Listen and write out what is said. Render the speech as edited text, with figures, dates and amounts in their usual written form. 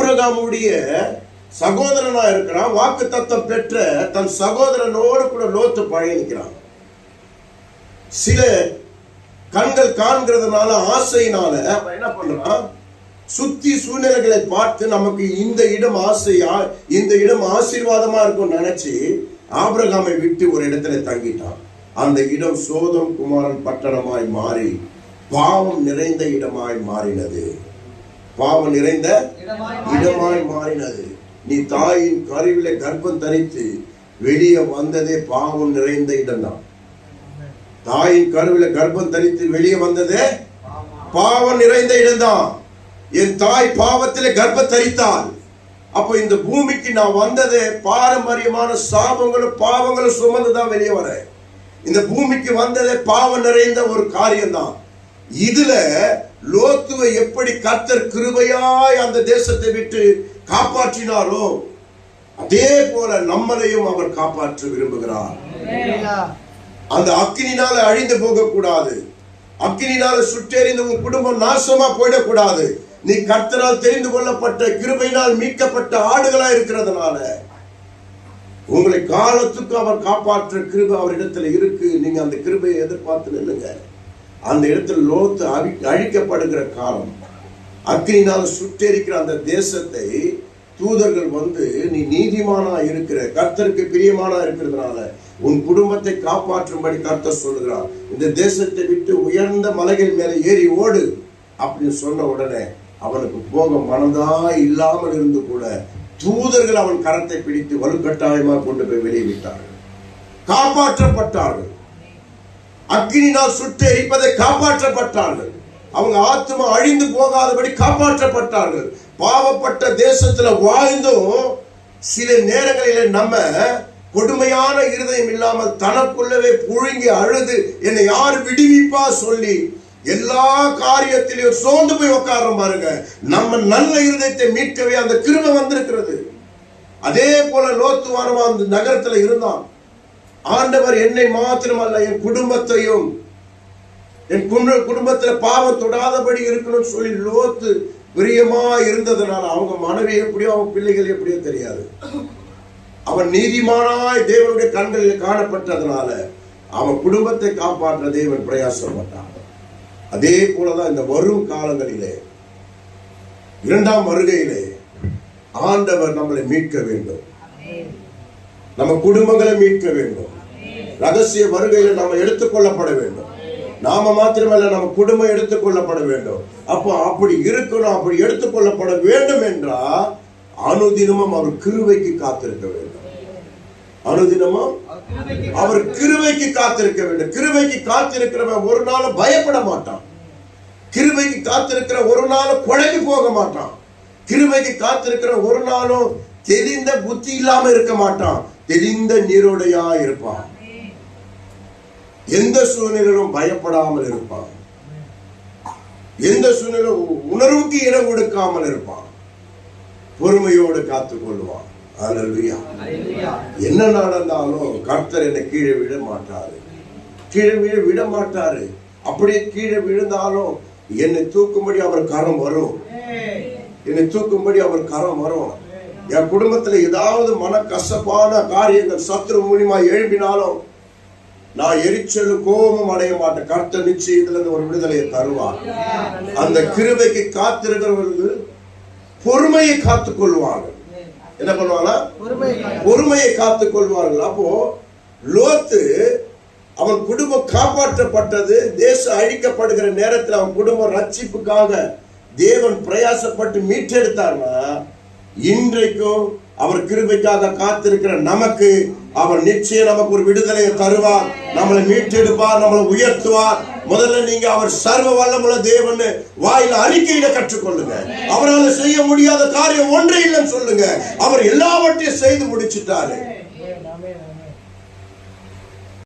ஆபிரகாமுடைய சகோதரனா இருக்கிறான். வாக்கு தத்தம் பெற்ற தன் சகோதரனோடு கூட லோத்து பயணிக்கிறான். சில கண்கள் காண்கிறதுனால, ஆசையினால என்ன பண்றான், சுத்தி சூழ்நிலைகளை பார்த்து நமக்கு இந்த இடம் ஆசையா, இந்த இடம் ஆசீர்வாதமா இருக்கும் நினைச்சு ஆபிரகாமை விட்டு ஒரு இடத்துல தங்கிட்டான். அந்த இடம் சோதம் குமாரன் பட்டணமாய் மாறி பாவம் நிறைந்த இடமாய் மாறினது. பாவம் நிறைந்த இடமாய் மாறினது. நீ தாயின் கருவிலே கர்ப்பம் தரித்து வெளியே வந்ததே பாவம் நிறைந்த இடம் தான். தாயின் கருவில கர்ப்பம் தரித்து வெளியே வந்ததே பாவம் நிறைந்த இடம் தான். என் தாய் பாவத்திலே கர்ப்பம் தரித்தாள். அப்போ இந்த பூமிக்கு நான் வந்ததே பாரம்பரியமான சாபங்களும் பாவங்களும் சுமந்துதான் வெளியே வர. இந்த பூமிக்கு வந்ததே பாவம் நிறைந்த ஒரு காரியம் தான். இதுல லோத்துவை எப்படி கர்த்தர் கிருபையாய் அந்த தேசத்தை விட்டு காப்பாற்றினாரோ அதே போல நம்மளையும் அவர் காப்பாற்ற விரும்புகிறார். அந்த அக்கினினால அழிந்து போக கூடாது. அக்கினினால சுட்டெறிந்து உன் குடும்பம் நாசமா போயிடக்கூடாது. நீ கர்த்தரால் தெரிந்து கொள்ளப்பட்ட கிருபையினால் மீட்கப்பட்ட ஆடுகளா இருக்கிறதுனால உங்களை காலத்துக்கு அவர் காப்பாற்ற கிருபை அவரிடத்துல இருக்கு. நீங்க அந்த கிருபையை எதிர்பார்த்து நில்லுங்க. அந்த இடத்துல லோத்து அழிக்கப்படுகிற காலம், அக்கினினால சுட்டெரிக்கிற அந்த தேசத்தை தூதர்கள் வந்து நீ நீதிமானா இருக்கிற, கர்த்தருக்கு பிரியமானா இருக்கிறதுனால உன் குடும்பத்தை காப்பாற்றும்படி கர்த்தர் சொல்லுகிறார். இந்த தேசத்தை விட்டு உயர்ந்த மலைகள் மேல ஏறி ஓடு அப்படின்னு சொன்ன உடனே அவனுக்கு போக மனதா இல்லாமல் இருந்து கூட தூதர்கள் அவன் கரத்தை பிடித்து வலுக்கட்டாயமாக கொண்டு போய் வெளியிட்டார்கள். காப்பாற்றப்பட்டார்கள். அக்கினினால் சுட்டு எரிப்பதை காப்பாற்றப்பட்டார்கள். அவங்க ஆத்மா அழிந்து போகாதபடி காப்பாற்றப்பட்டார்கள். பாவப்பட்ட தேசத்துல வாழ்ந்தும் சில நேரங்களில நம்ம கொடுமையான இருதயம் இல்லாமல் தனக்குள்ளவே புழுங்கி அழுது என்னை யார் விடுவிப்பா சொல்லி எல்லா காரியத்திலையும் சோர்ந்து போய் உட்கார்றோம் பாருங்க. நம்ம நல்ல இருதயத்தை மீட்கவே அந்த கிருபை வந்திருக்கிறது. அதே போல லோத்துவானவன் அந்த நகரத்துல இருந்தான். ஆண்டவர் என்னை மாத்திரமல்ல என் குடும்பத்தையும் என் குடும்பத்துல பாவம் தொடாதபடி இருக்கணும்னு சொல்லி லோத்து பிரியமா இருந்ததுனால அவங்க மனைவி எப்படியோ அவங்க பிள்ளைகள் எப்படியோ தெரியாது. அவன் நீதிமானாய் தேவனுடைய கண்களில் காணப்பட்டதுனால அவன் குடும்பத்தை காப்பாற்ற தேவன் பிரயாசப்பட்டான். அதே போலதான் இந்த வரும் காலங்களிலே இரண்டாம் வருகையிலே ஆண்டவர் நம்மளை மீட்க வேண்டும். நம்ம குடும்பங்களை மீட்க வேண்டும். ரகசிய வருகையில் நம்ம எடுத்துக்கொள்ளப்பட வேண்டும். நாம மாத்திரமல்ல நம்ம குடும்பம் எடுத்துக்கொள்ளப்பட வேண்டும். அப்போ அப்படி இருக்கணும். அப்படி எடுத்துக்கொள்ளப்பட வேண்டும் என்றால் அனுதினமும் அவர் கிருபைக்கு காத்திருக்க வேண்டும். அனுதினமும் அவர் கிருபைக்கு காத்திருக்க வேண்டும். கிருபைக்கு காத்திருக்கிறவன் ஒரு நாளும் பயப்பட மாட்டான். கிருபைக்கு காத்திருக்கிற ஒரு நாளும் குழம்பி போக மாட்டான். கிருபைக்கு காத்திருக்கிற ஒரு நாளும் தெளிந்த புத்தி இல்லாம இருக்க மாட்டான். தெளிந்த நீரோடையா இருப்பான். எந்த சூழ்நிலையிலும் பயப்படாமல் இருப்பான். எந்த சூழ்நிலையும் உணர்வுக்கு இடம் கொடுக்காமல் இருப்பான். பொறுமையோடு காத்துக் கொள்வான். அல்லேலூயா. என்ன நடந்தாலும் கர்த்தர் என்னை கீழே விட மாட்டாரு. கீழே விட மாட்டாரு. அப்படியே கீழே விழுந்தாலும் என்னை தூக்கும்படி அவர் கரம் வரும். என்னை தூக்கும்படி அவர் கரம் வரும். என் குடும்பத்துல ஏதாவது மன கசப்பான காரியங்கள் சத்துரு மூலியமா எழுப்பினாலும் நான் எரிச்சலும் கோபமும் அடைய மாட்டேன். கர்த்தர் நிச்சயம் இதுல இருந்து ஒரு விடுதலையை தருவார். அந்த கிருபைக்கு காத்திருக்கிறவர்கள் பொறுமையை காத்துக் கொள்வார்கள். என்ன பண்ணுவாங்க? பொறுமையை காத்துக் கொள்வார்கள். அப்போ லோத்து அவன் குடும்பம் காப்பாற்றப்பட்டது. தேசம் அழிக்கப்படுகிற நேரத்தில் அவன் குடும்பம் ரட்சிப்புக்காக தேவன் பிரயாசப்பட்டு மீட்டெடுத்தார்னா இன்றைக்கும் அவர் கிருபைக்காக காத்திருக்கிற நமக்கு அவர் நிச்சயம் நமக்கு ஒரு விடுதலையை தருவார். நம்மளை மீட்டெடுப்பார், நம்மளை உயர்த்துவார். முதல்ல நீங்க அவர் சர்வ வல்லமுள்ள தேவன் வாயில அறிக்கையில கற்றுக்கொள்ளுங்க. அவரால் செய்ய முடியாத காரியம் ஒன்றே இல்லைன்னு சொல்லுங்க. அவர் எல்லாவற்றையும் செய்து முடிச்சிட்டாரு.